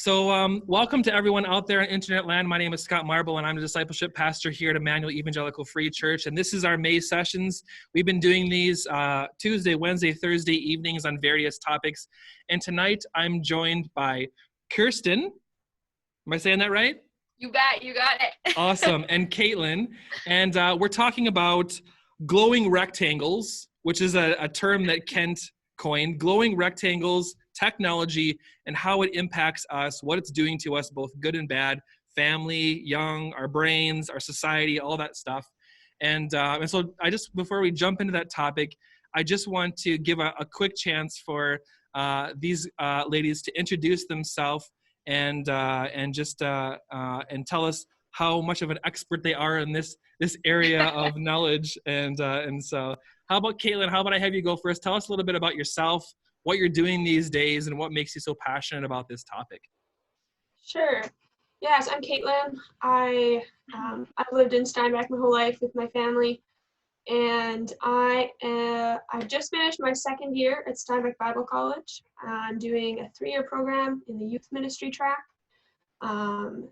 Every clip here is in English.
Welcome to everyone out there in internet land. My name is Scott Marble, and I'm the discipleship pastor here at Emmanuel Evangelical Free Church. And this is our May sessions. We've been doing these Tuesday, Wednesday, Thursday evenings on various topics. And tonight I'm joined by Kirsten. Am I saying that right? You bet, you got it. Awesome. And Caitlin. And we're talking about glowing rectangles, which is a term that Kent coined. Glowing rectangles, technology, and how it impacts us, what it's doing to us, both good and bad, family, young, our brains, our society, all that stuff. And so I just, before we jump into that topic, I just want to give a quick chance for these ladies to introduce themselves and tell us how much of an expert they are in this area of knowledge. And so how about Caitlin? How about I have you go first? Tell us a little bit about yourself, what you're doing these days, and what makes you so passionate about this topic. Sure. Yes, I'm Caitlin. I've lived in Steinbach my whole life with my family, and I've just finished my second year at Steinbach Bible College. I'm doing a 3-year program in the youth ministry track. During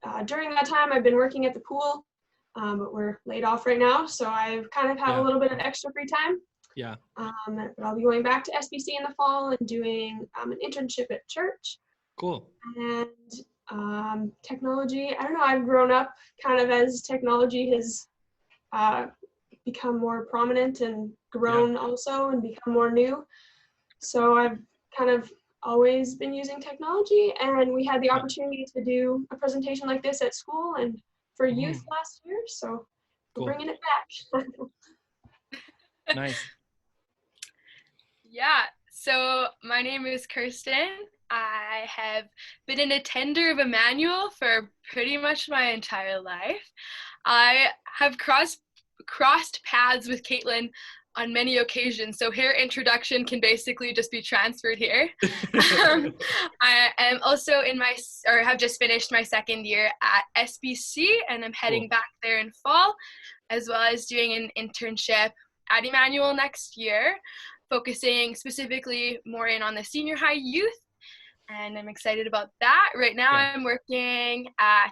that time, I've been working at the pool, but we're laid off right now, so I've kind of have a little bit of extra free time. Yeah. But I'll be going back to SBC in the fall and doing an internship at church. Cool. And technology, I don't know, I've grown up kind of as technology has become more prominent and grown also and become more new. So I've kind of always been using technology, and we had the opportunity to do a presentation like this at school and for youth last year, so we're bringing it back. Nice. Yeah, so my name is Kirsten. I have been an attender of Emmanuel for pretty much my entire life. I have crossed paths with Caitlin on many occasions, so her introduction can basically just be transferred here. I am also have just finished my second year at SBC, and I'm heading back there in fall, as well as doing an internship at Emmanuel next year, focusing specifically more in on the senior high youth, and I'm excited about that. Right now I'm working at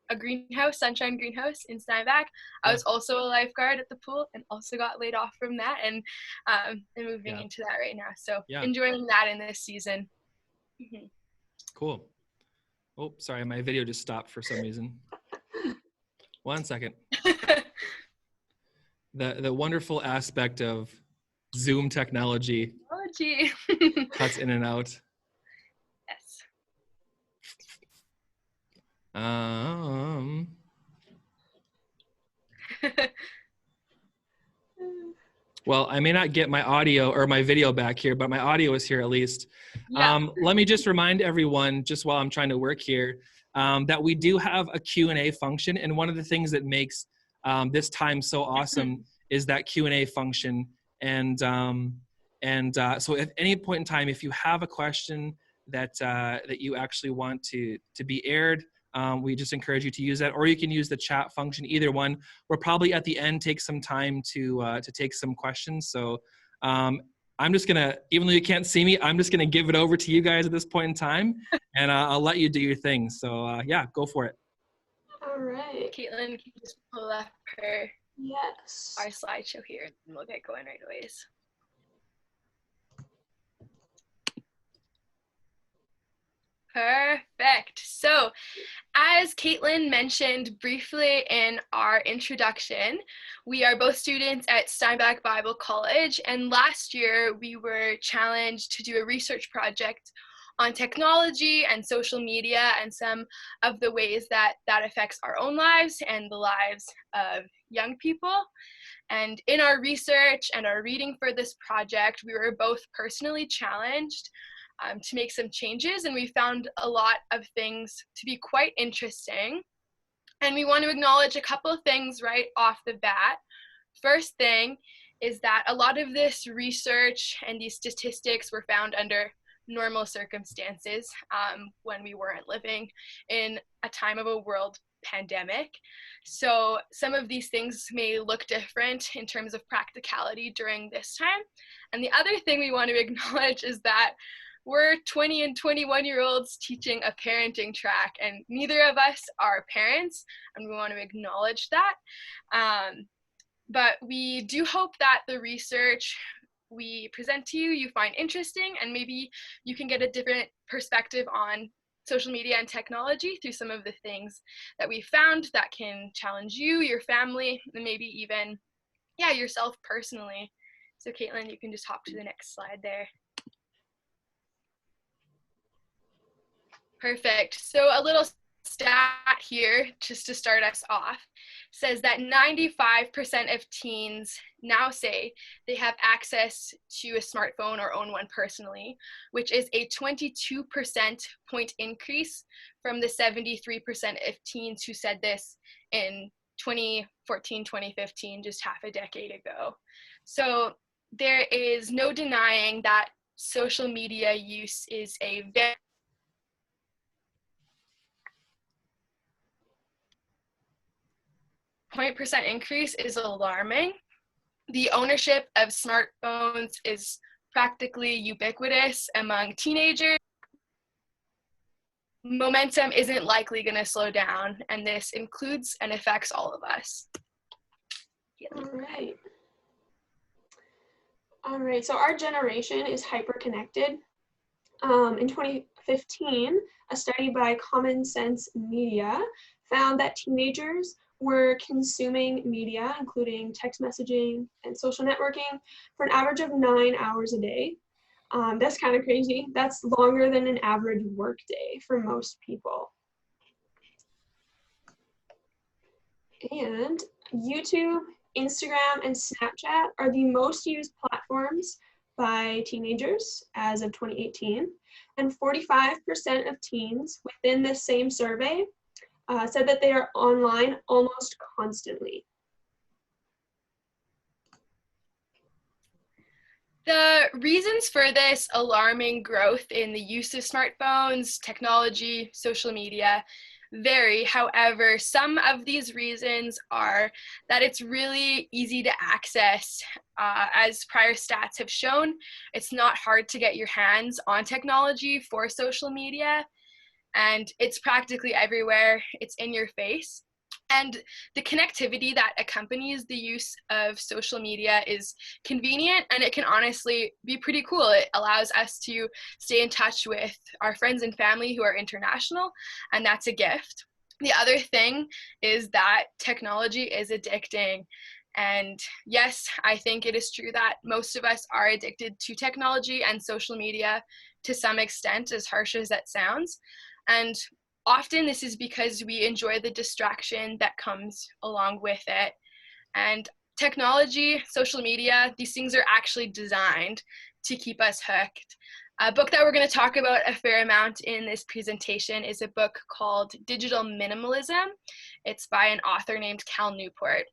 a greenhouse, Sunshine Greenhouse in Steinbach. I was also a lifeguard at the pool and also got laid off from that, and I'm moving into that right now. So enjoying that in this season. Cool. Oh, sorry, my video just stopped for some reason. 1 second. The wonderful aspect of Zoom technology cuts in and out. Yes. Well, I may not get my audio or my video back here, but my audio is here at least. Let me just remind everyone, just while I'm trying to work here, that we do have a Q&A function. And one of the things that makes this time so awesome is that Q&A function. And so at any point in time, if you have a question that you actually want to be aired, we just encourage you to use that, or you can use the chat function, either one. We'll probably at the end take some time to take some questions. So I'm just gonna, even though you can't see me, I'm just gonna give it over to you guys at this point in time, and I'll let you do your thing. So yeah, go for it. All right. Caitlin, can you just pull up our slideshow here, and we'll get going right away. Perfect. So, as Caitlin mentioned briefly in our introduction, we are both students at Steinbach Bible College, and last year we were challenged to do a research project on technology and social media and some of the ways that affects our own lives and the lives of young people. And in our research and our reading for this project, we were both personally challenged to make some changes, and we found a lot of things to be quite interesting. And we want to acknowledge a couple of things right off the bat. First thing is that a lot of this research and these statistics were found under normal circumstances when we weren't living in a time of a world pandemic. So some of these things may look different in terms of practicality during this time. And the other thing we want to acknowledge is that we're 20 and 21-year-olds teaching a parenting track, and neither of us are parents, and we want to acknowledge that. But we do hope that the research we present to you, you find interesting, and maybe you can get a different perspective on social media and technology through some of the things that we found that can challenge you, your family, and maybe even, yourself personally. So Caitlin, you can just hop to the next slide there. Perfect. So a little stat here, just to start us off, says that 95% of teens now say they have access to a smartphone or own one personally, which is a 22% point increase from the 73% of teens who said this in 2014, 2015, just half a decade ago. So there is no denying that social media use is a very .% increase is alarming. The ownership of smartphones is practically ubiquitous among teenagers. Momentum isn't likely going to slow down, and this includes and affects all of us. All right, so our generation is hyper-connected. In 2015, a study by Common Sense Media found that teenagers were consuming media, including text messaging and social networking, for an average of 9 hours a day. That's kind of crazy. That's longer than an average work day for most people. And YouTube, Instagram, and Snapchat are the most used platforms by teenagers as of 2018. And 45% of teens within this same survey said that they are online almost constantly. The reasons for this alarming growth in the use of smartphones, technology, social media vary. However, some of these reasons are that it's really easy to access. As prior stats have shown, it's not hard to get your hands on technology for social media, and it's practically everywhere. It's in your face. And the connectivity that accompanies the use of social media is convenient, and it can honestly be pretty cool. It allows us to stay in touch with our friends and family who are international, and that's a gift. The other thing is that technology is addicting. And yes, I think it is true that most of us are addicted to technology and social media to some extent, as harsh as that sounds. And often this is because we enjoy the distraction that comes along with it. And technology, social media, these things are actually designed to keep us hooked. A book that we're going to talk about a fair amount in this presentation is a book called Digital Minimalism. It's by an author named Cal Newport.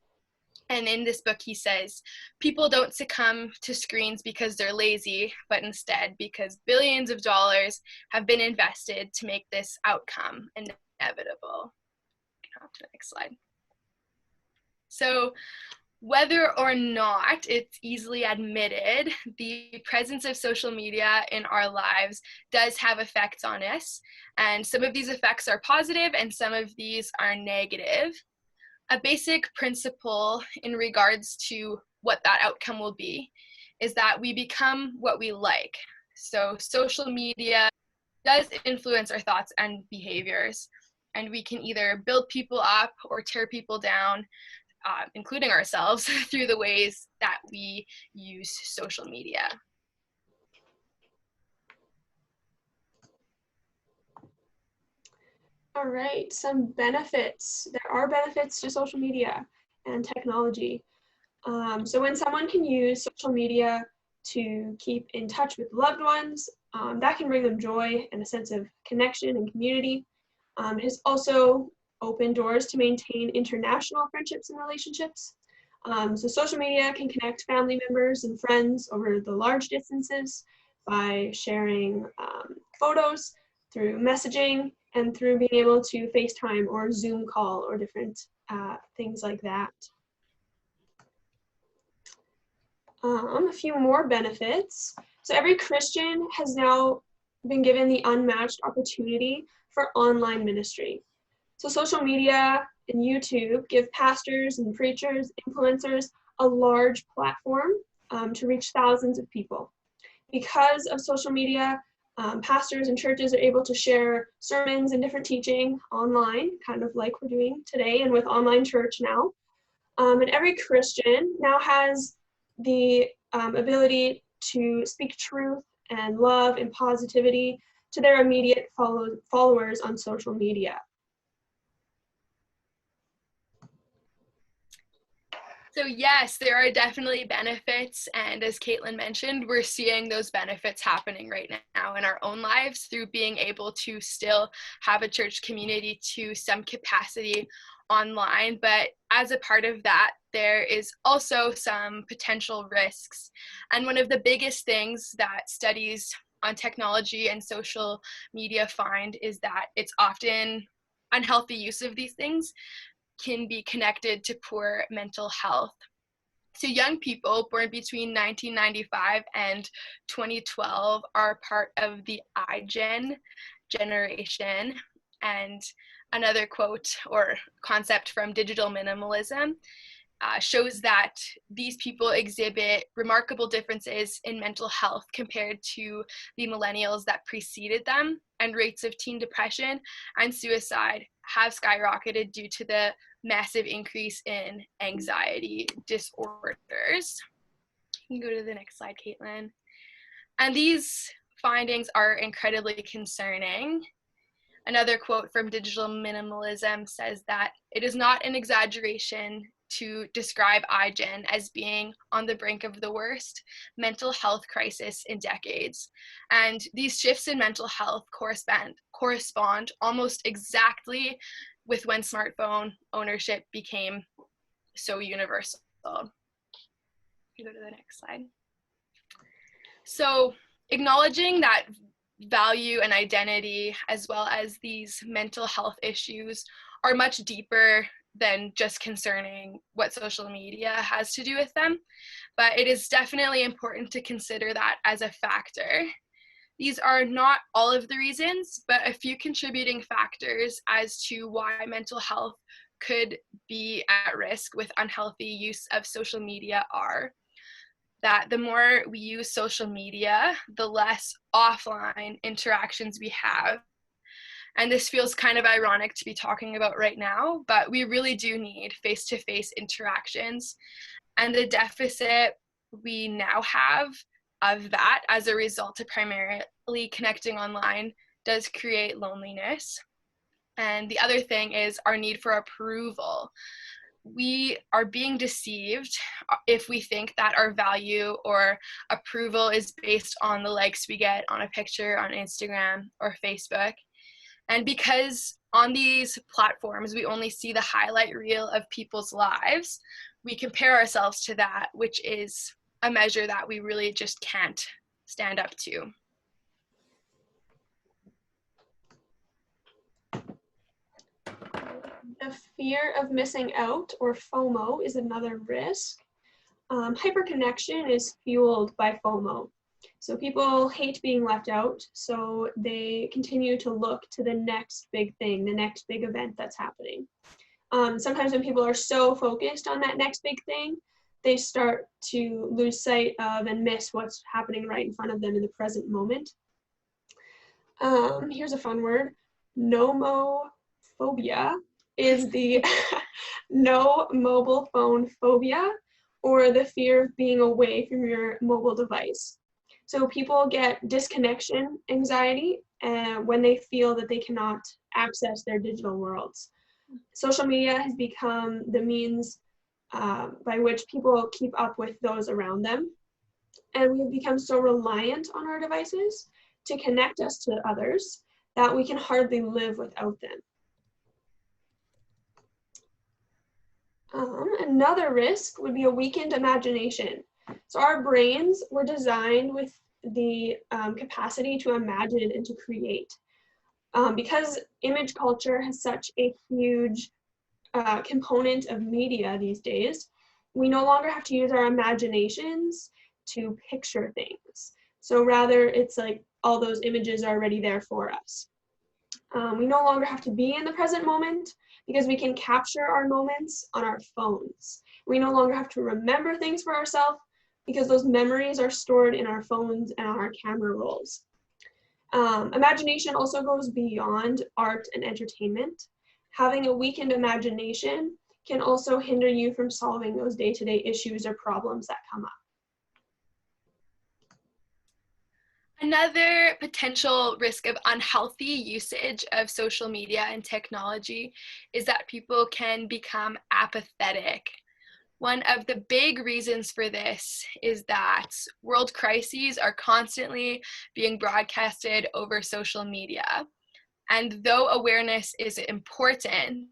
And in this book, he says, people don't succumb to screens because they're lazy, but instead because billions of dollars have been invested to make this outcome inevitable. Hop to the next slide. So whether or not it's easily admitted, the presence of social media in our lives does have effects on us. And some of these effects are positive and some of these are negative. A basic principle in regards to what that outcome will be is that we become what we like. So social media does influence our thoughts and behaviors, and we can either build people up or tear people down, including ourselves, through the ways that we use social media. All right, some benefits. There are benefits to social media and technology. So when someone can use social media to keep in touch with loved ones, that can bring them joy and a sense of connection and community. It has also opened doors to maintain international friendships and relationships. So social media can connect family members and friends over the large distances by sharing photos, through messaging, and through being able to FaceTime or Zoom call or different things like that. A few more benefits. So every Christian has now been given the unmatched opportunity for online ministry. So social media and YouTube give pastors and preachers, influencers, a large platform to reach thousands of people. Because of social media, pastors and churches are able to share sermons and different teaching online, kind of like we're doing today and with online church now. And every Christian now has the ability to speak truth and love and positivity to their immediate followers on social media. So yes, there are definitely benefits, and as Caitlin mentioned, we're seeing those benefits happening right now in our own lives through being able to still have a church community to some capacity online. But as a part of that, there is also some potential risks. And one of the biggest things that studies on technology and social media find is that it's often unhealthy use of these things can be connected to poor mental health. So young people born between 1995 and 2012 are part of the iGen generation. And another quote or concept from digital minimalism shows that these people exhibit remarkable differences in mental health compared to the millennials that preceded them, and rates of teen depression and suicide have skyrocketed due to the massive increase in anxiety disorders. You can go to the next slide, Caitlin. And these findings are incredibly concerning. Another quote from Digital Minimalism says that it is not an exaggeration to describe iGen as being on the brink of the worst mental health crisis in decades. And these shifts in mental health correspond almost exactly with when smartphone ownership became so universal. You go to the next slide. So acknowledging that value and identity, as well as these mental health issues, are much deeper than just concerning what social media has to do with them. But it is definitely important to consider that as a factor. These are not all of the reasons, but a few contributing factors as to why mental health could be at risk with unhealthy use of social media are that the more we use social media, the less offline interactions we have. And this feels kind of ironic to be talking about right now, but we really do need face-to-face interactions. And the deficit we now have of that as a result of primarily connecting online does create loneliness. And the other thing is our need for approval. We are being deceived if we think that our value or approval is based on the likes we get on a picture on Instagram or Facebook. And because on these platforms, we only see the highlight reel of people's lives, we compare ourselves to that, which is a measure that we really just can't stand up to. The fear of missing out, or FOMO, is another risk. Hyperconnection is fueled by FOMO. So people hate being left out, so they continue to look to the next big thing, the next big event that's happening. Sometimes when people are so focused on that next big thing, they start to lose sight of and miss what's happening right in front of them in the present moment. Here's a fun word, nomophobia is the no mobile phone phobia, or the fear of being away from your mobile device. So people get disconnection anxiety when they feel that they cannot access their digital worlds. Social media has become the means by which people keep up with those around them. And we've become so reliant on our devices to connect us to others that we can hardly live without them. Another risk would be a weakened imagination. So our brains were designed with the capacity to imagine and to create. Because image culture has such a huge component of media these days, we no longer have to use our imaginations to picture things. So rather, it's like all those images are already there for us. We no longer have to be in the present moment because we can capture our moments on our phones. We no longer have to remember things for ourselves because those memories are stored in our phones and on our camera rolls. Imagination also goes beyond art and entertainment. Having a weakened imagination can also hinder you from solving those day-to-day issues or problems that come up. Another potential risk of unhealthy usage of social media and technology is that people can become apathetic. One of the big reasons for this is that world crises are constantly being broadcasted over social media. And though awareness is important,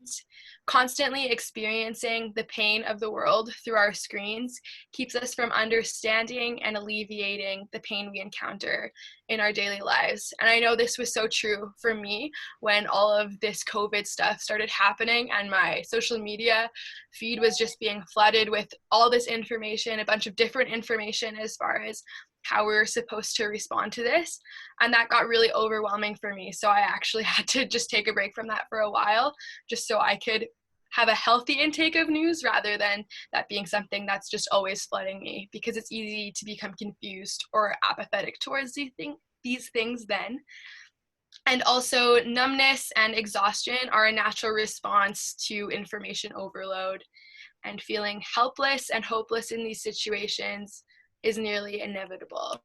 constantly experiencing the pain of the world through our screens keeps us from understanding and alleviating the pain we encounter in our daily lives. And I know this was so true for me when all of this COVID stuff started happening and my social media feed was just being flooded with all this information, a bunch of different information as far as how we were supposed to respond to this. And that got really overwhelming for me. So I actually had to just take a break from that for a while, just so I could have a healthy intake of news rather than that being something that's just always flooding me, because it's easy to become confused or apathetic towards these things then. And also numbness and exhaustion are a natural response to information overload, and feeling helpless and hopeless in these situations is nearly inevitable.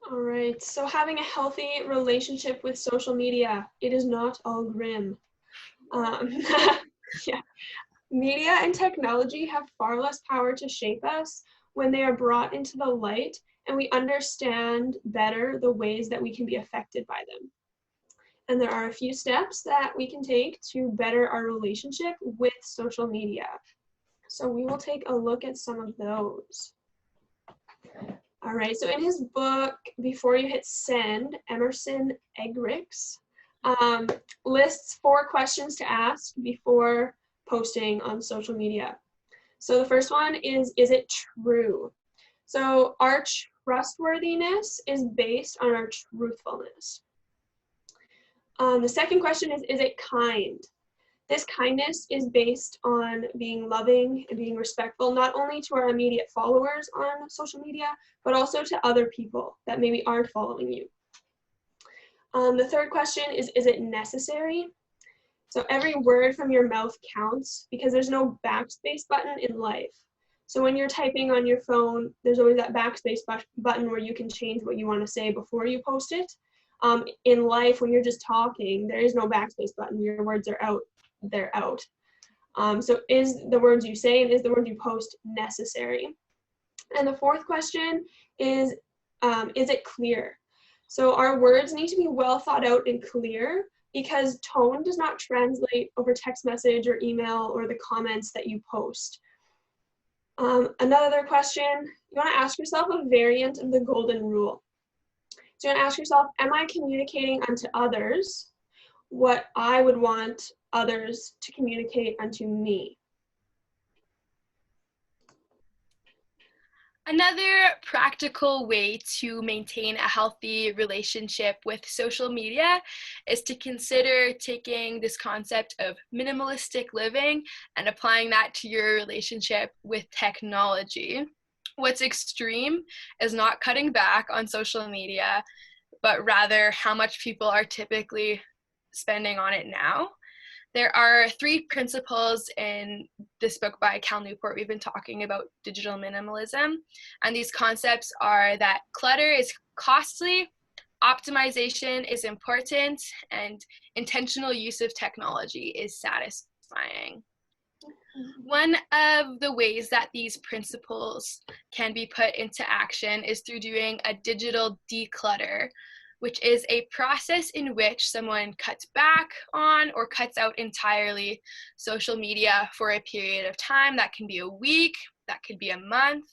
All right, so having a healthy relationship with social media, it is not all grim. Yeah. Media and technology have far less power to shape us when they are brought into the light and we understand better the ways that we can be affected by them. And there are a few steps that we can take to better our relationship with social media. So we will take a look at some of those. All right, so in his book, Before You Hit Send, Emerson Eggerichs lists 4 questions to ask before posting on social media. So the first one is it true? So our trustworthiness is based on our truthfulness. The second question is it kind? This kindness is based on being loving and being respectful, not only to our immediate followers on social media, but also to other people that maybe aren't following you. The third question is it necessary? So every word from your mouth counts because there's no backspace button in life. So when you're typing on your phone, there's always that backspace button where you can change what you want to say before you post it. In life, when you're just talking, there is no backspace button. Your words are out. They're out. So is the words you say and is the words you post necessary? And the fourth question is it clear? So our words need to be well thought out and clear because tone does not translate over text message or email or the comments that you post. Another question, you want to ask yourself a variant of the golden rule. So you want to ask yourself, am I communicating unto others what I would want others to communicate unto me? Another practical way to maintain a healthy relationship with social media is to consider taking this concept of minimalistic living and applying that to your relationship with technology. What's extreme is not cutting back on social media, but rather how much people are typically spending on it now. There are 3 principles in this book by Cal Newport. We've been talking about digital minimalism, and these concepts are that clutter is costly, optimization is important, and intentional use of technology is satisfying. One of the ways that these principles can be put into action is through doing a digital declutter, which is a process in which someone cuts back on or cuts out entirely social media for a period of time. That can be a week, that could be a month.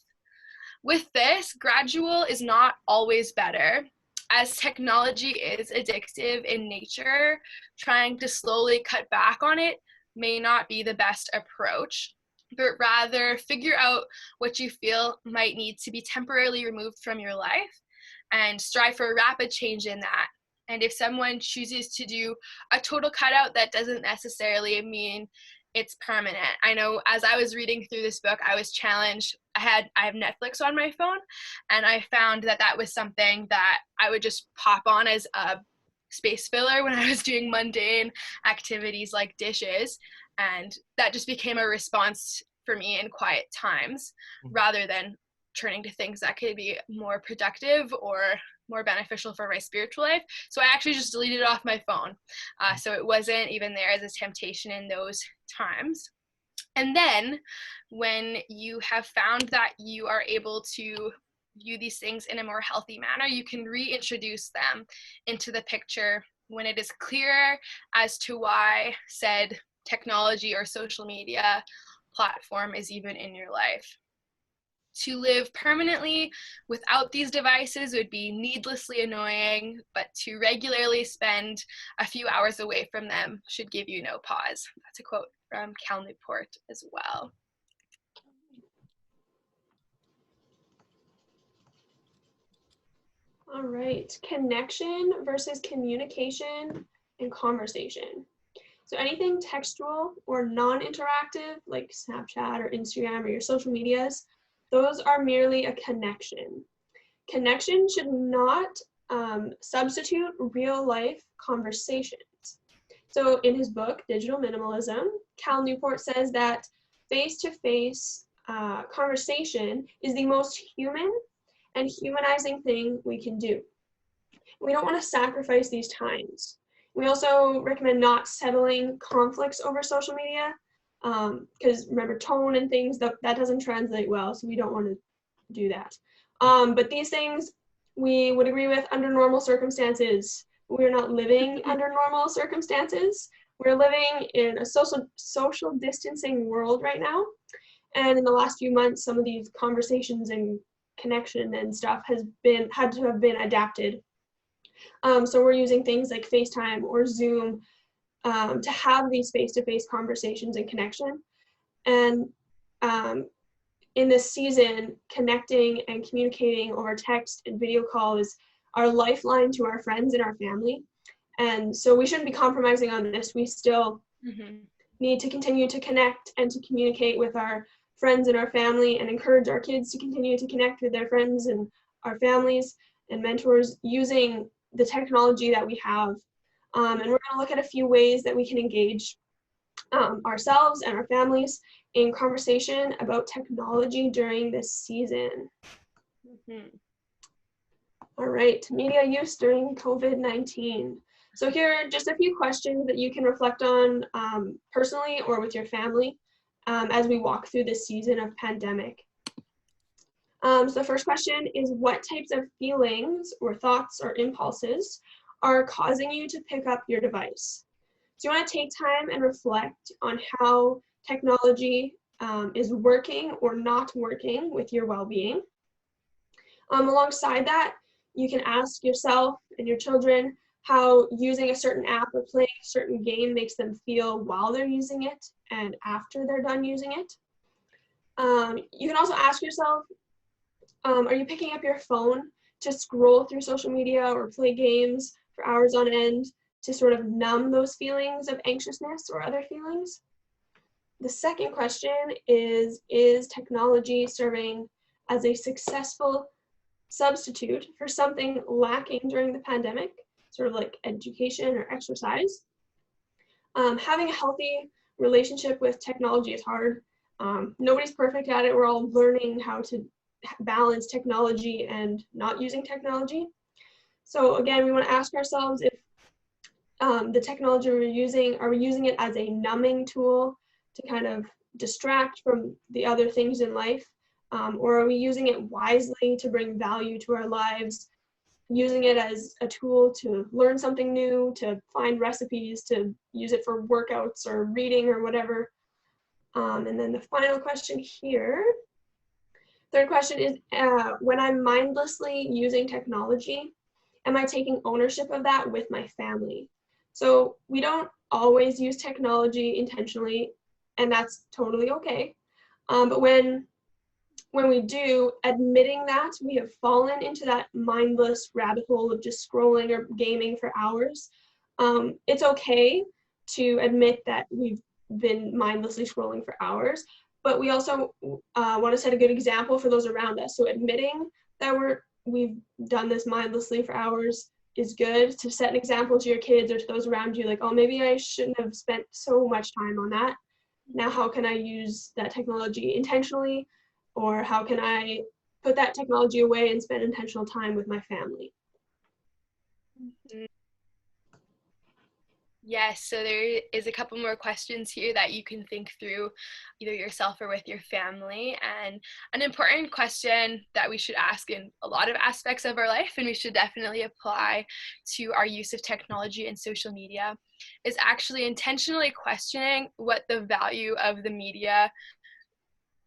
With this, gradual is not always better. As technology is addictive in nature, trying to slowly cut back on it may not be the best approach. but rather figure out what you feel might need to be temporarily removed from your life and strive for a rapid change in that. And if someone chooses to do a total cutout, that doesn't necessarily mean it's permanent. I know as I was reading through this book, I was challenged. I have Netflix on my phone, and I found that that was something that I would just pop on as a space filler when I was doing mundane activities like dishes. And that just became a response for me in quiet times rather than turning to things that could be more productive or more beneficial for my spiritual life. So I actually just deleted it off my phone. So it wasn't even there as a temptation in those times. And then when you have found that you are able to view these things in a more healthy manner, you can reintroduce them into the picture when it is clear as to why said technology or social media platform is even in your life. To live permanently without these devices would be needlessly annoying, but to regularly spend a few hours away from them should give you no pause. That's a quote from Cal Newport as well. All right, connection versus communication and conversation. So anything textual or non-interactive, like Snapchat or Instagram or your social medias, those are merely a connection. Connection should not substitute real-life conversations. So in his book, Digital Minimalism, Cal Newport says that face-to-face conversation is the most human and humanizing thing we can do. We don't want to sacrifice these times. We also recommend not settling conflicts over social media because remember, tone and things, that doesn't translate well, so we don't want to do that. But these things we would agree with under normal circumstances. We're not living under normal circumstances. We're living in a social distancing world right now. And in the last few months, some of these conversations and connection and stuff had to have been adapted. So we're using things like FaceTime or Zoom to have these face-to-face conversations and connection. And in this season, connecting and communicating over text and video call is our lifeline to our friends and our family. And so we shouldn't be compromising on this. We still need to continue to connect and to communicate with our friends and our family and encourage our kids to continue to connect with their friends and our families and mentors using the technology that we have. And we're going to look at a few ways that we can engage ourselves and our families in conversation about technology during this season. All right, media use during COVID-19. So here are just a few questions that you can reflect on personally or with your family as we walk through this season of pandemic. So the first question is, what types of feelings or thoughts or impulses are causing you to pick up your device? So you want to take time and reflect on how technology is working or not working with your well-being. Alongside that, you can ask yourself and your children how using a certain app or playing a certain game makes them feel while they're using it and after they're done using it. You can also ask yourself, are you picking up your phone to scroll through social media or play games for hours on end to sort of numb those feelings of anxiousness or other feelings? The second question is technology serving as a successful substitute for something lacking during the pandemic, sort of like education or exercise? Having a healthy relationship with technology is hard. Nobody's perfect at it. We're all learning how to balance technology and not using technology. So again, we want to ask ourselves if the technology we're using, are we using it as a numbing tool to kind of distract from the other things in life? Or are we using it wisely to bring value to our lives, using it as a tool to learn something new, to find recipes, to use it for workouts or reading or whatever? And then the final question here, third question is, when I'm mindlessly using technology, am I taking ownership of that with my family? So we don't always use technology intentionally, and that's totally okay. But when we do, admitting that we have fallen into that mindless rabbit hole of just scrolling or gaming for hours, it's okay to admit that we've been mindlessly scrolling for hours, but we also want to set a good example for those around us. So admitting that we've done this mindlessly for hours is good, to set an example to your kids or to those around you, like, oh, maybe I shouldn't have spent so much time on that. Now, how can I use that technology intentionally? Or how can I put that technology away and spend intentional time with my family? Yes, so there is a couple more questions here that you can think through either yourself or with your family. And an important question that we should ask in a lot of aspects of our life, and we should definitely apply to our use of technology and social media, is actually intentionally questioning what the value of the media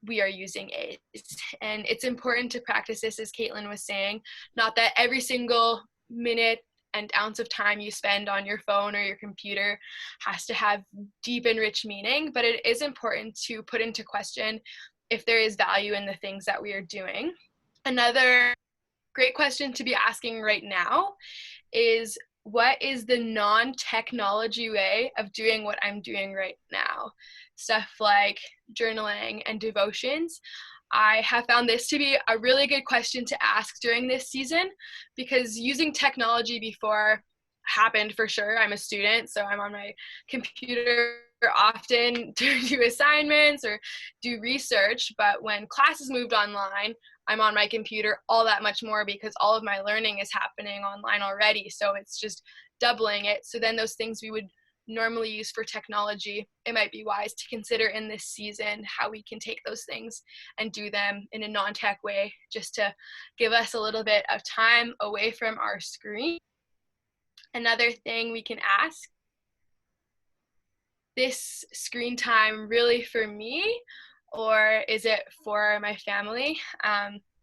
we are using is. And it's important to practice this, as Caitlin was saying, not that every single minute and ounce of time you spend on your phone or your computer has to have deep and rich meaning, but it is important to put into question if there is value in the things that we are doing. Another great question to be asking right now is, what is the non-technology way of doing what I'm doing right now? Stuff like journaling and devotions. I have found this to be a really good question to ask during this season, because using technology before happened for sure. I'm a student, so I'm on my computer often to do assignments or do research, but when classes moved online, I'm on my computer all that much more because all of my learning is happening online already, so it's just doubling it. So then those things we would normally use for technology, it might be wise to consider in this season how we can take those things and do them in a non-tech way, just to give us a little bit of time away from our screen. Another thing we can ask, this screen time really for me, or is it for my family?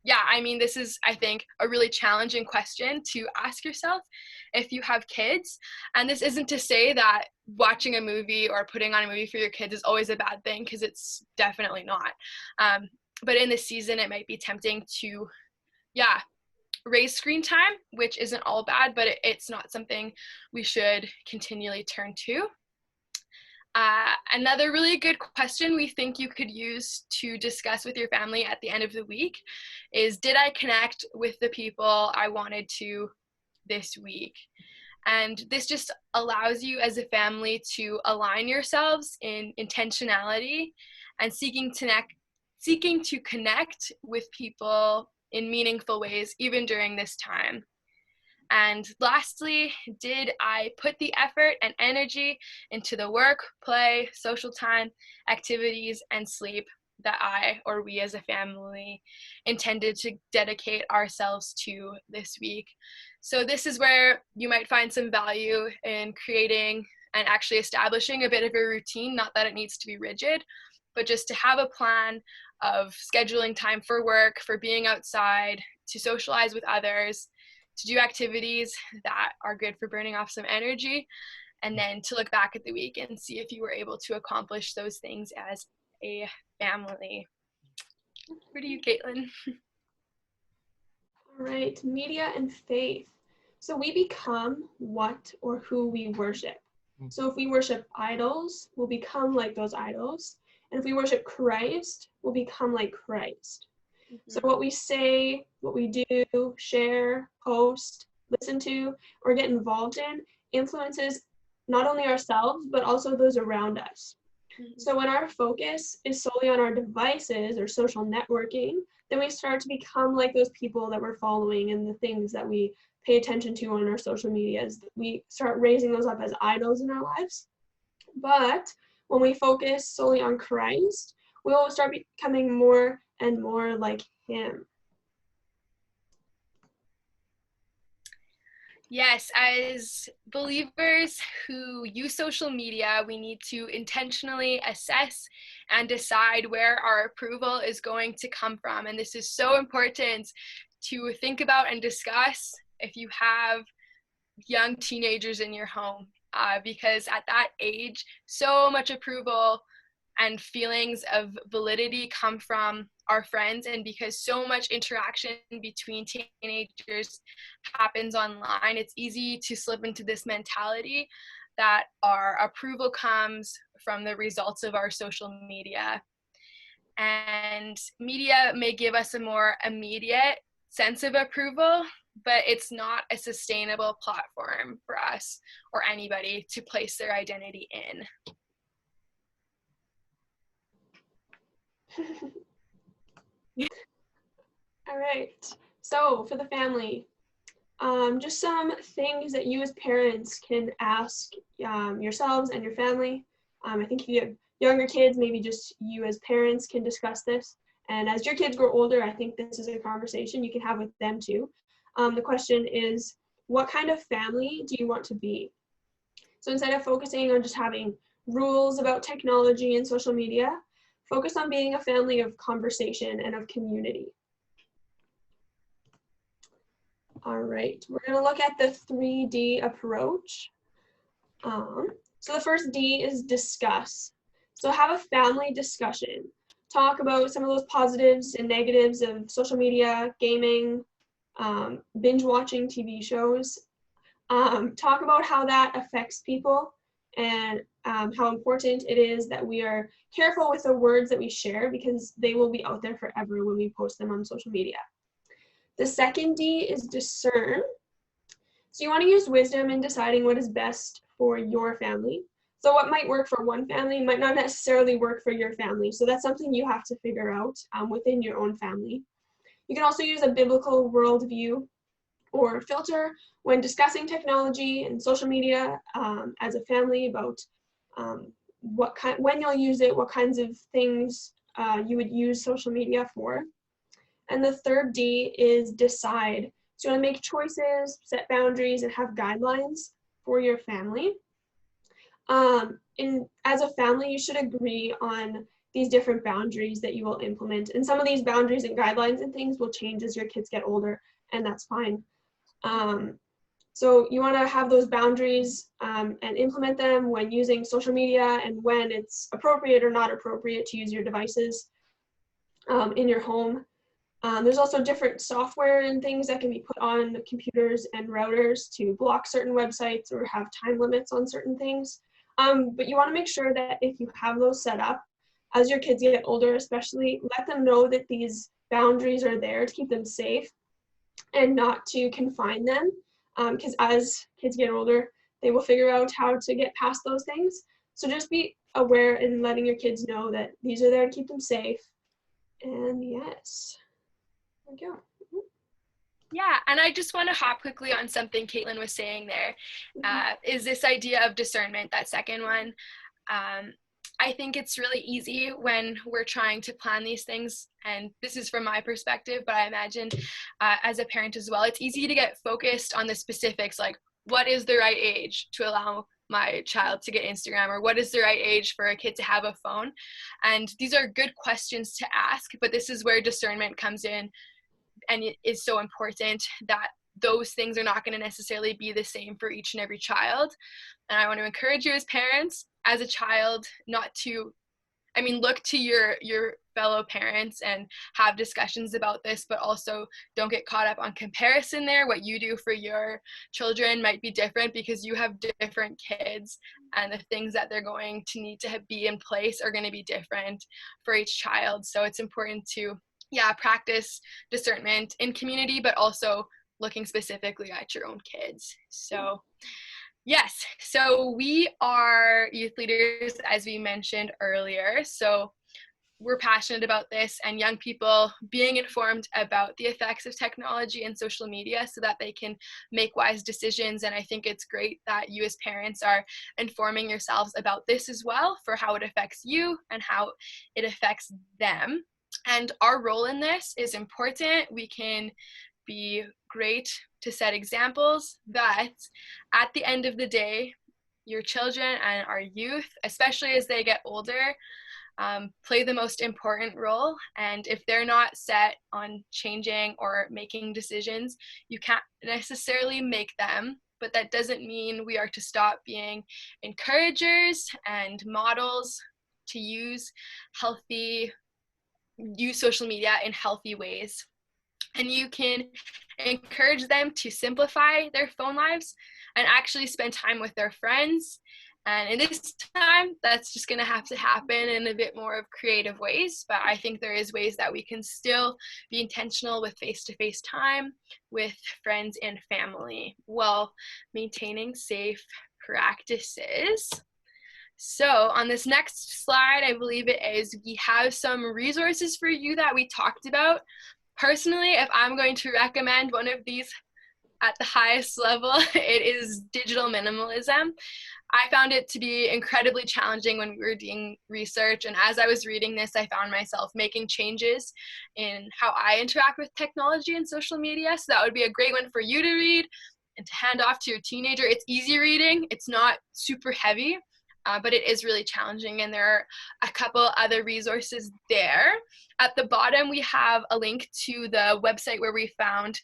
Yeah, I mean, this is, I think, a really challenging question to ask yourself if you have kids. And this isn't to say that watching a movie or putting on a movie for your kids is always a bad thing, because it's definitely not. But in this season, it might be tempting to, yeah, raise screen time, which isn't all bad, but it's not something we should continually turn to. Another really good question we think you could use to discuss with your family at the end of the week is, did I connect with the people I wanted to this week? And this just allows you as a family to align yourselves in intentionality and seeking to connect with people in meaningful ways, even during this time. And lastly, did I put the effort and energy into the work, play, social time, activities, and sleep that I or we as a family intended to dedicate ourselves to this week? So this is where you might find some value in creating and actually establishing a bit of a routine, not that it needs to be rigid, but just to have a plan of scheduling time for work, for being outside, to socialize with others, to do activities that are good for burning off some energy, and then to look back at the week and see if you were able to accomplish those things as a family. Over to you, Caitlin. All right, media and faith. So we become what or who we worship. So if we worship idols, we'll become like those idols. And if we worship Christ, we'll become like Christ. So what we say, what we do, share, post, listen to, or get involved in influences not only ourselves, but also those around us. So when our focus is solely on our devices or social networking, then we start to become like those people that we're following and the things that we pay attention to on our social medias. We start raising those up as idols in our lives. But when we focus solely on Christ, we will start becoming more and more like him. Yes, as believers who use social media, we need to intentionally assess and decide where our approval is going to come from. And this is so important to think about and discuss if you have young teenagers in your home, because at that age, so much approval and feelings of validity come from our friends, and because so much interaction between teenagers happens online, it's easy to slip into this mentality that our approval comes from the results of our social media. And media may give us a more immediate sense of approval, but it's not a sustainable platform for us or anybody to place their identity in. All right. So for the family, just some things that you as parents can ask yourselves and your family. I think if you have younger kids, maybe just you as parents can discuss this. And as your kids grow older, I think this is a conversation you can have with them too. The question is, what kind of family do you want to be? So instead of focusing on just having rules about technology and social media, focus on being a family of conversation and of community. All right, we're going to look at the 3D approach. So the first D is discuss. So have a family discussion. Talk about some of those positives and negatives of social media, gaming, binge watching TV shows. Talk about how that affects people and how important it is that we are careful with the words that we share, because they will be out there forever when we post them on social media. The second D is discern. So you want to use wisdom in deciding what is best for your family. So what might work for one family might not necessarily work for your family. So that's something you have to figure out within your own family. You can also use a biblical worldview or filter when discussing technology and social media as a family, about when you'll use it, what kinds of things you would use social media for. And the third D is decide. So you want to make choices, set boundaries, and have guidelines for your family. As a family, you should agree on these different boundaries that you will implement. And some of these boundaries and guidelines and things will change as your kids get older, and that's fine. So you want to have those boundaries and implement them when using social media, and when it's appropriate or not appropriate to use your devices in your home. There's also different software and things that can be put on the computers and routers to block certain websites or have time limits on certain things. But you want to make sure that if you have those set up, as your kids get older especially, let them know that these boundaries are there to keep them safe and not to confine them. Because as kids get older, they will figure out how to get past those things. So just be aware and letting your kids know that these are there to keep them safe. And yes. There we go. Yeah, and I just want to hop quickly on something Caitlin was saying there. Is this idea of discernment, that second one. I think it's really easy when we're trying to plan these things, and this is from my perspective, but I imagine as a parent as well, it's easy to get focused on the specifics, like what is the right age to allow my child to get Instagram, or what is the right age for a kid to have a phone? And these are good questions to ask, but this is where discernment comes in, and it is so important that those things are not going to necessarily be the same for each and every child. And I want to encourage you as parents, as a child, not to, look to your fellow parents and have discussions about this, but also don't get caught up on comparison there. What you do for your children might be different because you have different kids, and the things that they're going to need to be in place are going to be different for each child. So it's important to, practice discernment in community, but also looking specifically at your own kids. So yes, so we are youth leaders, as we mentioned earlier. So we're passionate about this and young people being informed about the effects of technology and social media so that they can make wise decisions. And I think it's great that you as parents are informing yourselves about this as well, for how it affects you and how it affects them. And our role in this is important. We can be great to set examples, but at the end of the day, your children and our youth, especially as they get older, play the most important role. And if they're not set on changing or making decisions, you can't necessarily make them. But that doesn't mean we are to stop being encouragers and models to use social media in healthy ways. And you can encourage them to simplify their phone lives and actually spend time with their friends. And in this time, that's just going to have to happen in a bit more of creative ways. But I think there is ways that we can still be intentional with face-to-face time with friends and family while maintaining safe practices. So on this next slide, I believe it is, we have some resources for you that we talked about. Personally, if I'm going to recommend one of these at the highest level, it is digital minimalism. I found it to be incredibly challenging when we were doing research, and as I was reading this, I found myself making changes in how I interact with technology and social media. So that would be a great one for you to read and to hand off to your teenager. It's easy reading. It's not super heavy. But it is really challenging, and there are a couple other resources there. At the bottom, we have a link to the website where we found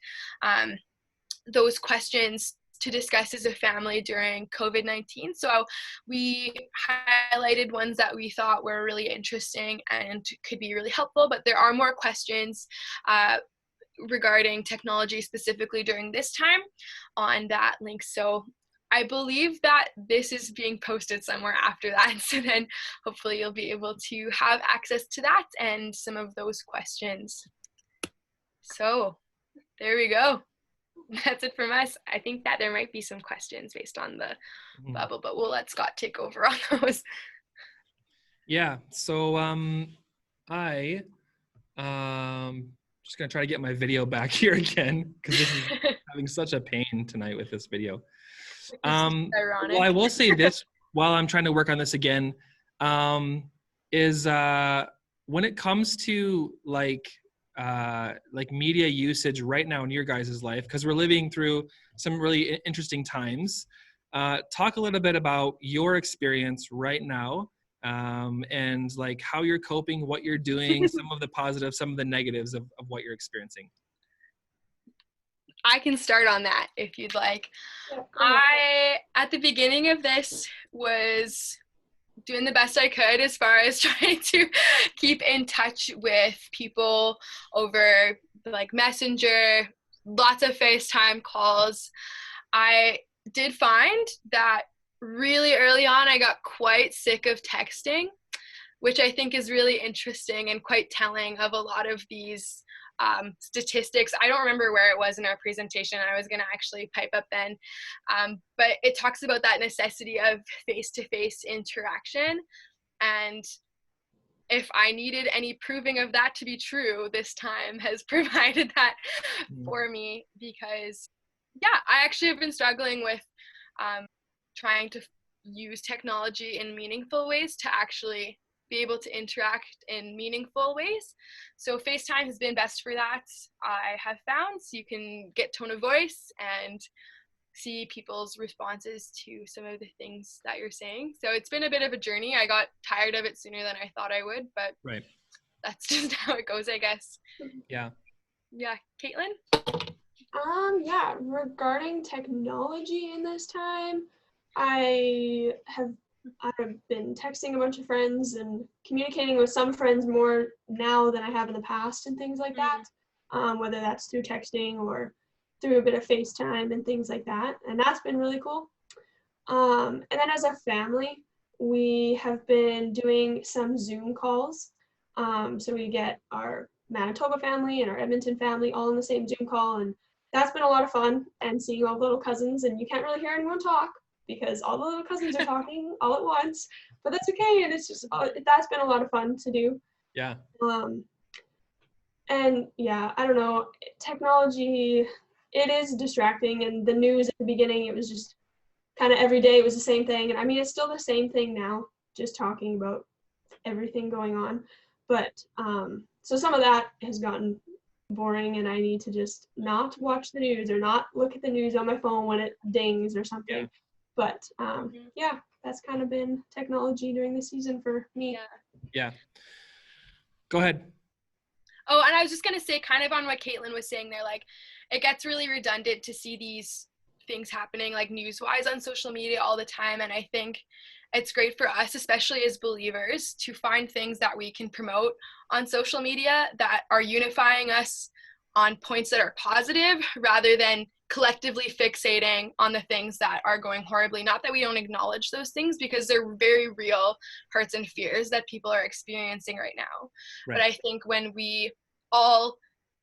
those questions to discuss as a family during COVID-19. So we highlighted ones that we thought were really interesting and could be really helpful, but there are more questions regarding technology specifically during this time on that link. So I believe that this is being posted somewhere after that, so then hopefully you'll be able to have access to that and some of those questions. So there we go. That's it from us. I think that there might be some questions based on the bubble, but we'll let Scott take over on those. Yeah, so I just gonna try to get my video back here again because this is having such a pain tonight with this video. Ironic. Well, I will say this while I'm trying to work on this again, is when it comes to like media usage right now in your guys' life, because we're living through some really interesting times, talk a little bit about your experience right now, and like how you're coping, what you're doing, some of the positives, some of the negatives of what you're experiencing. I can start on that if you'd like. At the beginning of this, was doing the best I could as far as trying to keep in touch with people over like Messenger, lots of FaceTime calls. I did find that really early on, I got quite sick of texting, which I think is really interesting and quite telling of a lot of these statistics. I don't remember where it was in our presentation. I was going to actually pipe up then. But it talks about that necessity of face-to-face interaction. And if I needed any proving of that to be true, this time has provided that for me, because, yeah, I actually have been struggling with trying to use technology in meaningful ways to actually be able to interact in meaningful ways. So FaceTime has been best for that, I have found. So you can get tone of voice and see people's responses to some of the things that you're saying. So it's been a bit of a journey. I got tired of it sooner than I thought I would, but that's just how it goes, I guess. Yeah. Yeah, Caitlin? Yeah, regarding technology in this time, I've been texting a bunch of friends and communicating with some friends more now than I have in the past and things like that, whether that's through texting or through a bit of FaceTime and things like that. And that's been really cool. And then as a family, we have been doing some Zoom calls. So we get our Manitoba family and our Edmonton family all in the same Zoom call. And that's been a lot of fun, and seeing all the little cousins, and you can't really hear anyone talk because all the little cousins are talking all at once, but that's okay. And it's just, that's been a lot of fun to do. Yeah. And yeah, I don't know, technology, it is distracting, and the news at the beginning, it was just kind of every day it was the same thing. And I mean, it's still the same thing now, just talking about everything going on. But so some of that has gotten boring, and I need to just not watch the news or not look at the news on my phone when it dings or something. Yeah. But yeah, that's kind of been technology during the season for me. Yeah. Go ahead. Oh, and I was just going to say, kind of on what Caitlin was saying there, like, it gets really redundant to see these things happening, like, news-wise on social media all the time. And I think it's great for us, especially as believers, to find things that we can promote on social media that are unifying us on points that are positive, rather than collectively fixating on the things that are going horribly. Not that we don't acknowledge those things, because they're very real hurts and fears that people are experiencing right now. Right. But I think when we all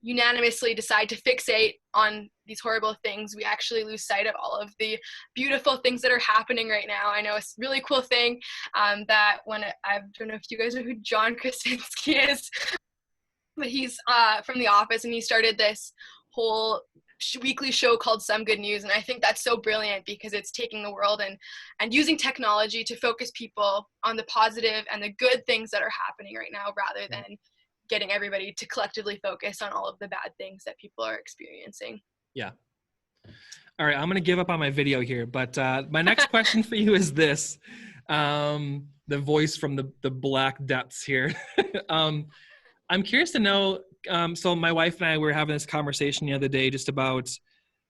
unanimously decide to fixate on these horrible things, we actually lose sight of all of the beautiful things that are happening right now. I know a really cool thing that when I don't know if you guys know who John Krasinski is, but he's from The Office, and he started this whole weekly show called Some Good News, and I think that's so brilliant, because it's taking the world and using technology to focus people on the positive and the good things that are happening right now, rather than getting everybody to collectively focus on all of the bad things that people are experiencing. Yeah. All right, I'm going to give up on my video here, but my next question for you is this. The voice from the black depths here. I'm curious to know, so my wife and I were having this conversation the other day just about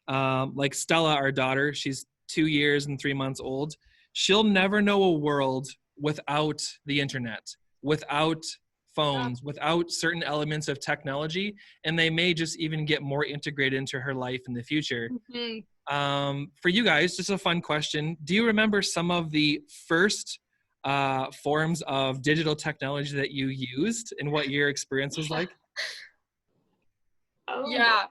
like Stella, our daughter. She's 2 years and 3 months old. She'll never know a world without the internet, without phones, without certain elements of technology, and they may just even get more integrated into her life in the future. Mm-hmm. For you guys, just a fun question. Do you remember some of the first forms of digital technology that you used and what your experience was like? Yeah,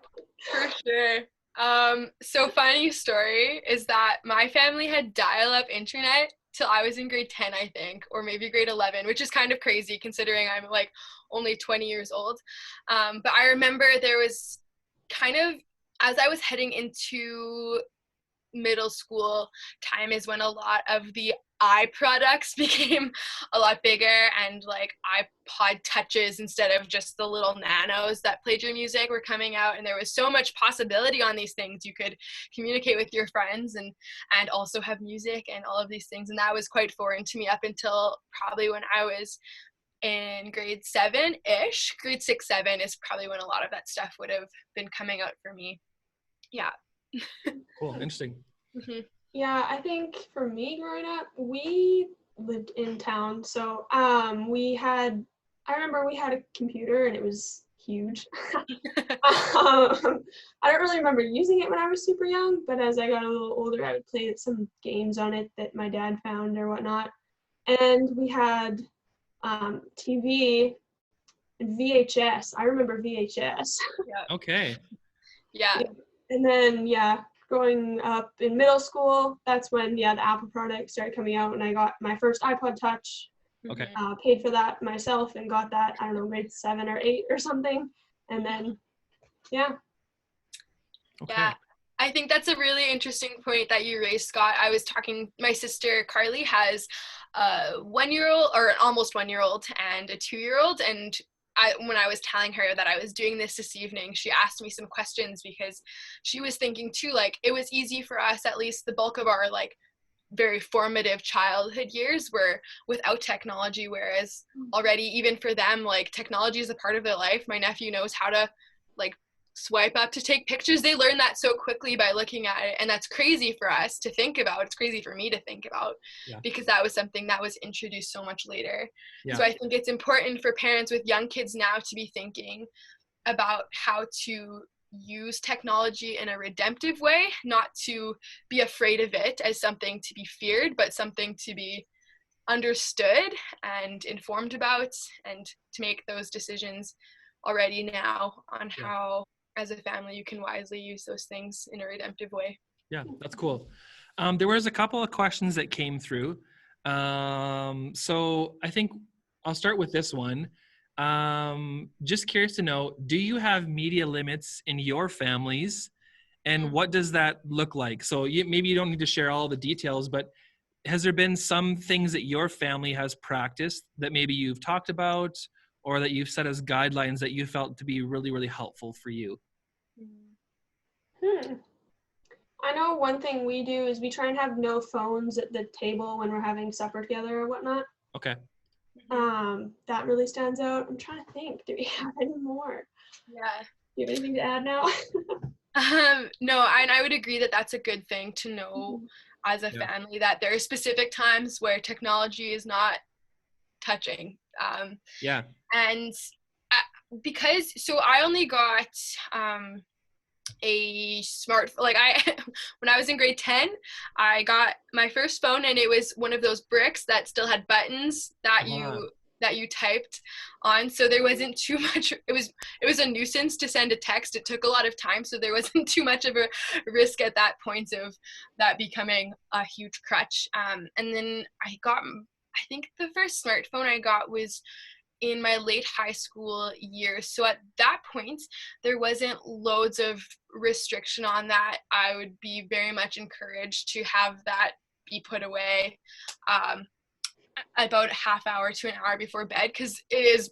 for sure. So funny story is that my family had dial-up internet till I was in grade 10, I think, or maybe grade 11, which is kind of crazy considering I'm like only 20 years old. But I remember there was kind of, as I was heading into middle school time, is when a lot of the products became a lot bigger, and like iPod touches instead of just the little nanos that played your music were coming out, and there was so much possibility on these things. You could communicate with your friends and also have music and all of these things, and that was quite foreign to me up until probably when I was in grade 7-ish. Grade 6, 7 is probably when a lot of that stuff would have been coming out for me. Yeah. Cool. Interesting. Mm-hmm. Yeah, I think for me growing up, we lived in town. So I remember we had a computer, and it was huge. I don't really remember using it when I was super young, but as I got a little older, I would play some games on it that my dad found or whatnot. And we had TV and VHS. I remember VHS. Yeah. Okay. Yeah. And then, growing up in middle school, that's when, the Apple product started coming out, and I got my first iPod Touch. Okay. Paid for that myself and got that, I don't know, grade 7 or 8 or something. And then, Okay. Yeah. I think that's a really interesting point that you raised, Scott. I was talking, my sister Carly has a 1-year-old, or an almost 1-year-old, and a 2-year-old, and when I was telling her that I was doing this evening, she asked me some questions, because she was thinking too, like, it was easy for us, at least the bulk of our like very formative childhood years were without technology, whereas already even for them, like, technology is a part of their life. My nephew knows how to like swipe up to take pictures. They learn that so quickly by looking at it, and that's crazy for us to think about. It's crazy for me to think about, because that was something that was introduced so much later. So I think it's important for parents with young kids now to be thinking about how to use technology in a redemptive way, not to be afraid of it as something to be feared, but something to be understood and informed about, and to make those decisions already now on how, as a family, you can wisely use those things in a redemptive way. Yeah, that's cool. There was a couple of questions that came through. So I think I'll start with this one. Just curious to know, do you have media limits in your families, and what does that look like? So maybe you don't need to share all the details, but has there been some things that your family has practiced that maybe you've talked about, or that you've set as guidelines that you felt to be really, really helpful for you? I know one thing we do is we try and have no phones at the table when we're having supper together or whatnot. Okay. That really stands out. I'm trying to think. Do we have any more? Yeah. Do you have anything to add now? No, and I would agree that that's a good thing to know as a Yeah. family, that there are specific times where technology is not touching. Yeah. And because, so I only got a smart, like when I was in grade 10, I got my first phone, and it was one of those bricks that still had buttons that you typed on, so there wasn't too much, it was a nuisance to send a text. It took a lot of time, so there wasn't too much of a risk at that point of that becoming a huge crutch. And then I think the first smartphone I got was in my late high school years. So at that point, there wasn't loads of restriction on that. I would be very much encouraged to have that be put away about a half hour to an hour before bed, because it is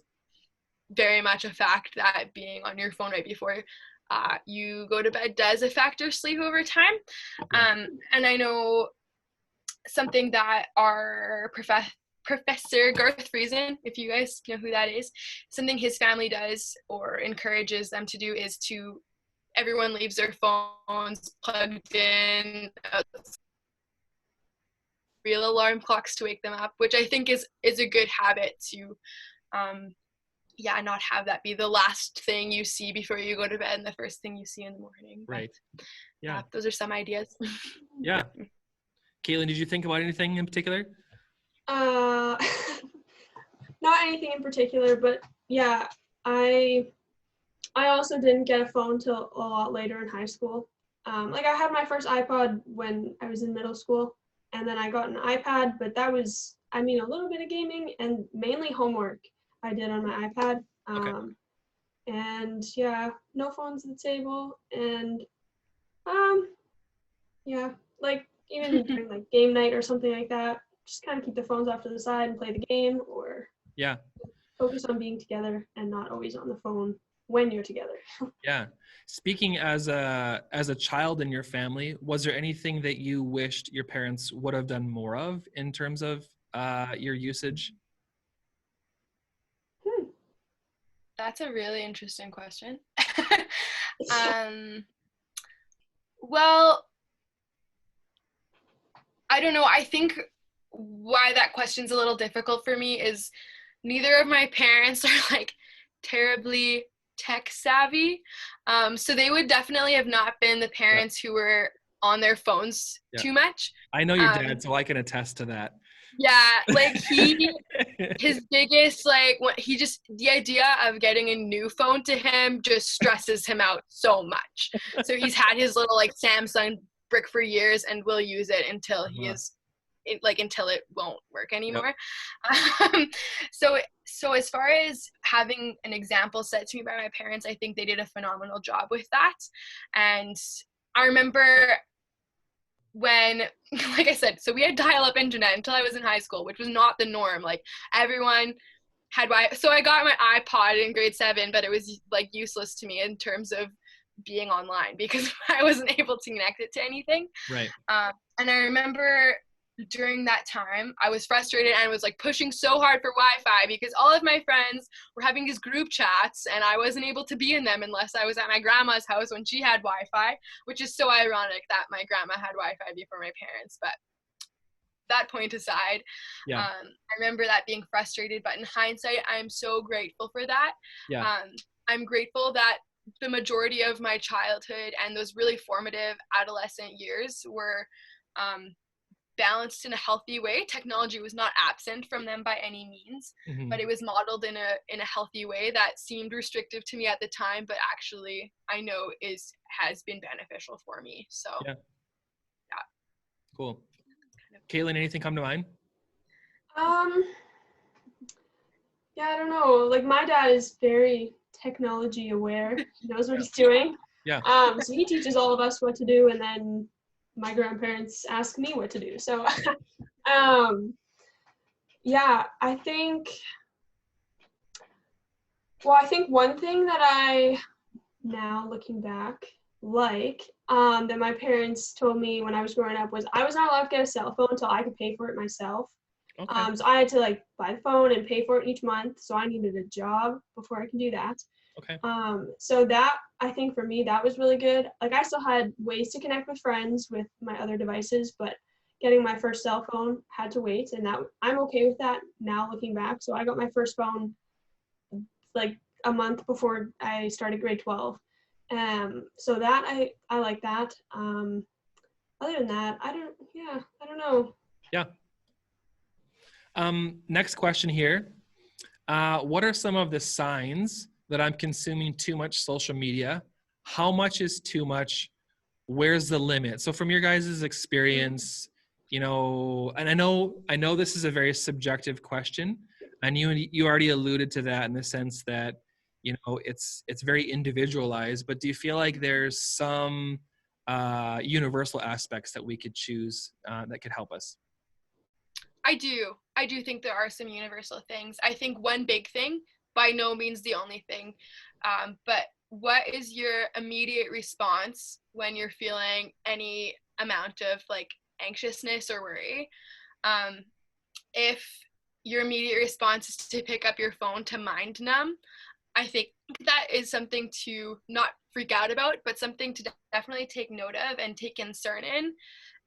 very much a fact that being on your phone right before you go to bed does affect your sleep over time. And I know something that our Professor Garth Friesen, if you guys know who that is, something his family does or encourages them to do is to, everyone leaves their phones plugged in, real alarm clocks to wake them up, which I think is a good habit to not have that be the last thing you see before you go to bed and the first thing you see in the morning. Right. Yeah. Those are some ideas. Yeah. Caitlin, did you think about anything in particular? Not anything in particular, but yeah, I also didn't get a phone till a lot later in high school. Like I had my first iPod when I was in middle school, and then I got an iPad, but that was, a little bit of gaming and mainly homework I did on my iPad. Okay. And yeah, no phones at the table, and yeah, like even during like game night or something like that, just kind of keep the phones off to the side and play the game, or focus on being together and not always on the phone when you're together. Yeah. Speaking as a child in your family, was there anything that you wished your parents would have done more of in terms of your usage? That's a really interesting question. Well, I don't know. I think why that question's a little difficult for me is neither of my parents are like terribly tech savvy. So they would definitely have not been the parents who were on their phones too much. I know your dad, so I can attest to that. Yeah, like his biggest, like, the idea of getting a new phone to him just stresses him out so much. So he's had his little like Samsung brick for years and will use it until until it won't work anymore. So as far as having an example set to me by my parents, I think they did a phenomenal job with that. And I remember when, like I said, so we had dial-up internet until I was in high school, which was not the norm. Like everyone had so I got my iPod in grade 7, but it was like useless to me in terms of being online because I wasn't able to connect it to anything. Right. And I remember during that time, I was frustrated and was like pushing so hard for Wi-Fi because all of my friends were having these group chats and I wasn't able to be in them unless I was at my grandma's house when she had Wi-Fi, which is so ironic that my grandma had Wi-Fi before my parents. But that point aside, I remember that being frustrated, but in hindsight, I'm so grateful for that. I'm grateful that the majority of my childhood and those really formative adolescent years were balanced in a healthy way. Technology was not absent from them by any means, but it was modeled in a healthy way that seemed restrictive to me at the time, but actually I know has been beneficial for me. So yeah. Cool. Caitlin, anything come to mind? Yeah, I don't know. Like my dad is very technology aware. He knows what he's doing. Yeah. So he teaches all of us what to do, and then my grandparents ask me what to do. So, yeah, I think one thing that I, now looking back, that my parents told me when I was growing up was I was not allowed to get a cell phone until I could pay for it myself. Okay. So I had to like buy the phone and pay for it each month. So I needed a job before I could do that. Okay. So that, I think for me, that was really good. Like I still had ways to connect with friends with my other devices, but getting my first cell phone had to wait, and that I'm okay with that now looking back. So I got my first phone like a month before I started grade 12. So that I like that. Other than that, I don't know. Yeah. Next question here. What are some of the signs that I'm consuming too much social media? How much is too much? Where's the limit? So from your guys' experience, you know, and I know this is a very subjective question, and you already alluded to that in the sense that, you know, it's very individualized, but do you feel like there's some universal aspects that we could choose that could help us? I do think there are some universal things. I think one big thing, by no means the only thing, but what is your immediate response when you're feeling any amount of like anxiousness or worry? If your immediate response is to pick up your phone to mind numb, I think that is something to not freak out about, but something to definitely take note of and take concern in,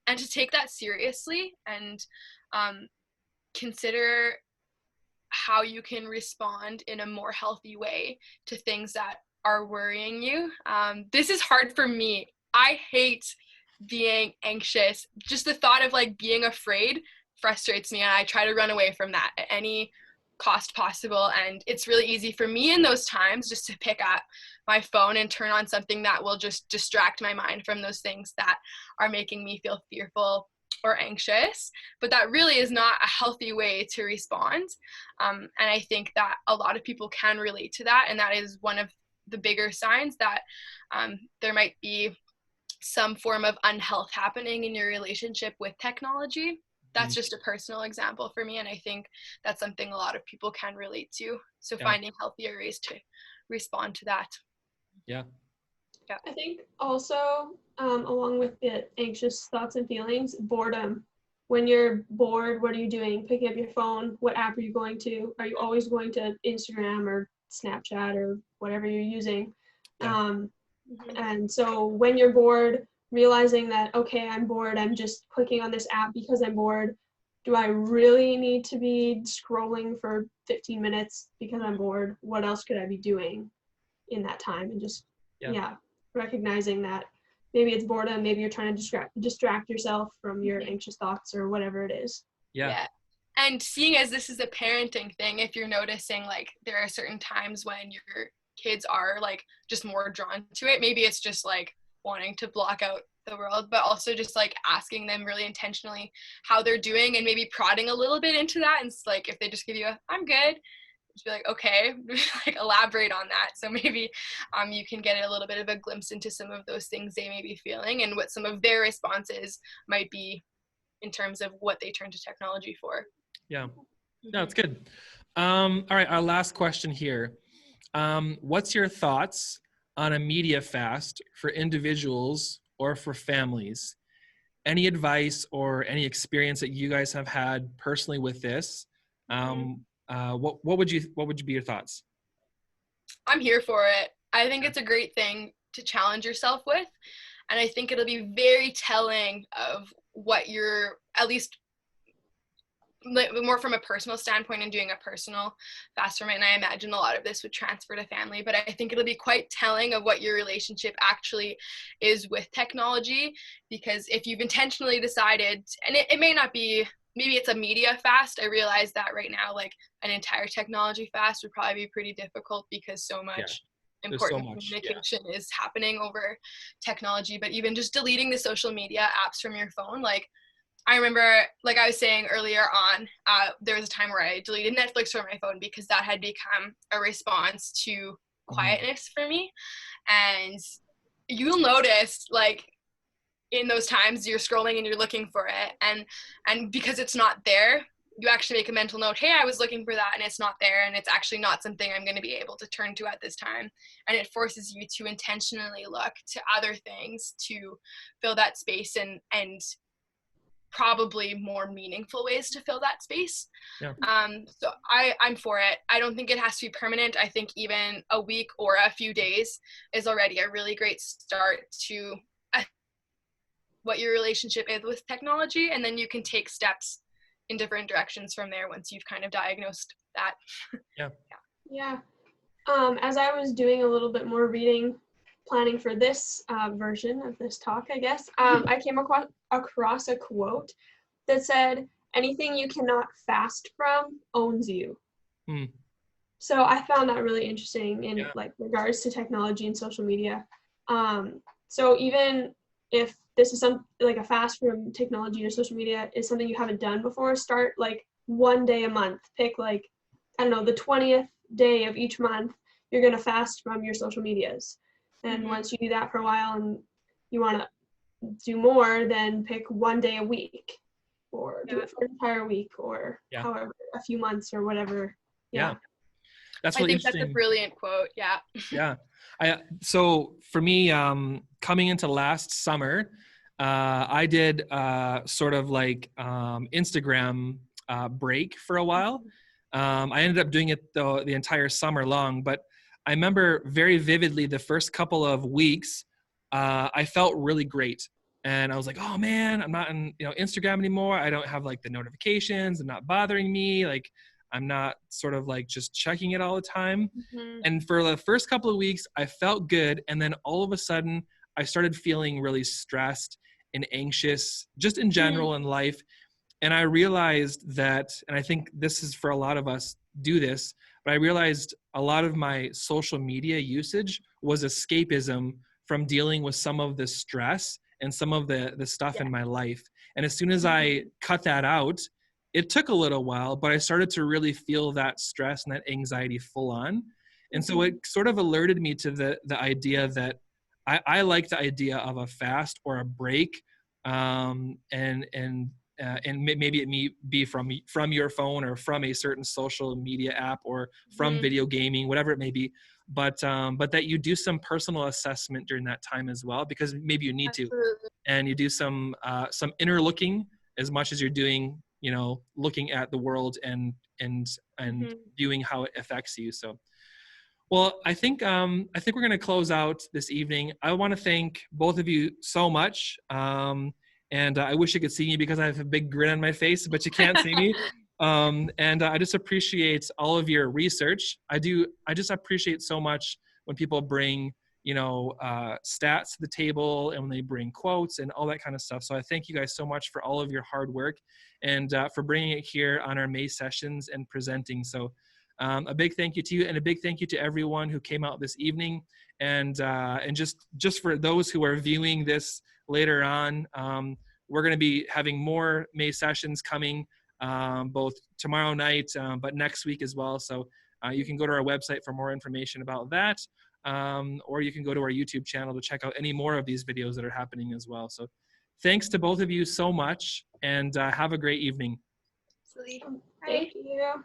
and to take that seriously and consider how you can respond in a more healthy way to things that are worrying you. This is hard for me. I hate being anxious. Just the thought of like being afraid frustrates me, and I try to run away from that at any cost possible. And it's really easy for me in those times just to pick up my phone and turn on something that will just distract my mind from those things that are making me feel fearful or anxious. But that really is not a healthy way to respond. And I think that a lot of people can relate to that, and that is one of the bigger signs that there might be some form of unhealth happening in your relationship with technology. That's just a personal example for me, and I think that's something a lot of people can relate to. So finding healthier ways to respond to that. Yeah. I think also, along with the anxious thoughts and feelings, boredom. When you're bored, what are you doing? Picking up your phone. What app are you going to? Are you always going to Instagram or Snapchat or whatever you're using? Yeah. And so when you're bored, realizing that, okay, I'm bored, I'm just clicking on this app because I'm bored. Do I really need to be scrolling for 15 minutes because I'm bored? What else could I be doing in that time? And just, recognizing that maybe it's boredom, maybe you're trying to distract yourself from your anxious thoughts or whatever it is. Yeah. And seeing as this is a parenting thing, if you're noticing like there are certain times when your kids are like just more drawn to it, maybe it's just like wanting to block out the world, but also just like asking them really intentionally how they're doing and maybe prodding a little bit into that. And it's like if they just give you a I'm good, just be like, okay, like elaborate on that. So maybe you can get a little bit of a glimpse into some of those things they may be feeling and what some of their responses might be in terms of what they turn to technology for. Yeah, that's good. All right, our last question here. What's your thoughts on a media fast for individuals or for families? Any advice or any experience that you guys have had personally with this? What would be your thoughts? I'm here for it. I think it's a great thing to challenge yourself with, and I think it'll be very telling of what you're, at least more from a personal standpoint and doing a personal fast from it. And I imagine a lot of this would transfer to family, but I think it'll be quite telling of what your relationship actually is with technology, because if you've intentionally decided, and it may not be, maybe it's a media fast. I realize that right now, like an entire technology fast would probably be pretty difficult because so much important communication is happening over technology. But even just deleting the social media apps from your phone, like I remember, like I was saying earlier on, there was a time where I deleted Netflix from my phone because that had become a response to quietness for me. And you'll notice, like, in those times you're scrolling and you're looking for it. And because it's not there, you actually make a mental note, hey, I was looking for that and it's not there, and it's actually not something I'm going to be able to turn to at this time. And it forces you to intentionally look to other things to fill that space and probably more meaningful ways to fill that space. Yeah. So I'm for it. I don't think it has to be permanent. I think even a week or a few days is already a really great start to what your relationship is with technology, and then you can take steps in different directions from there once you've kind of diagnosed that. Yeah. As I was doing a little bit more reading, planning for this version of this talk, I guess, I came across a quote that said, "Anything you cannot fast from owns you." So I found that really interesting in like regards to technology and social media. So even if this is like a fast from technology or social media is something you haven't done before, start like one day a month. Pick like, I don't know, the 20th day of each month, you're going to fast from your social medias. And once you do that for a while and you want to do more, then pick one day a week or do it for an entire week or however, a few months or whatever. Yeah. That's really interesting. That's a brilliant quote. Yeah. Yeah. So for me, coming into last summer, I did sort of like Instagram break for a while. I ended up doing it the entire summer long, but I remember very vividly the first couple of weeks, I felt really great. And I was like, oh man, I'm not on Instagram anymore. I don't have like the notifications. They're not bothering me. Like I'm not sort of like just checking it all the time. And for the first couple of weeks, I felt good. And then all of a sudden, I started feeling really stressed and anxious, just in general in life. And I realized that, and I think this is for a lot of us do this, but I realized a lot of my social media usage was escapism from dealing with some of the stress and some of the stuff in my life. And as soon as I cut that out, it took a little while, but I started to really feel that stress and that anxiety full on. And so it sort of alerted me to the idea that I like the idea of a fast or a break, and maybe it may be from your phone or from a certain social media app or from video gaming, whatever it may be. But that you do some personal assessment during that time as well, because maybe you need to, and you do some inner looking as much as you're doing, looking at the world and viewing how it affects you. So, well, I think we're going to close out this evening. I want to thank both of you so much. And I wish you could see me because I have a big grin on my face, but you can't see me. And I just appreciate all of your research. I just appreciate so much when people bring, stats to the table and when they bring quotes and all that kind of stuff. So I thank you guys so much for all of your hard work and for bringing it here on our May sessions and presenting. So a big thank you to you, and a big thank you to everyone who came out this evening. And just for those who are viewing this later on, we're going to be having more May sessions coming both tomorrow night, but next week as well. So you can go to our website for more information about that, or you can go to our YouTube channel to check out any more of these videos that are happening as well. So thanks to both of you so much, and have a great evening. Absolutely. Thank you.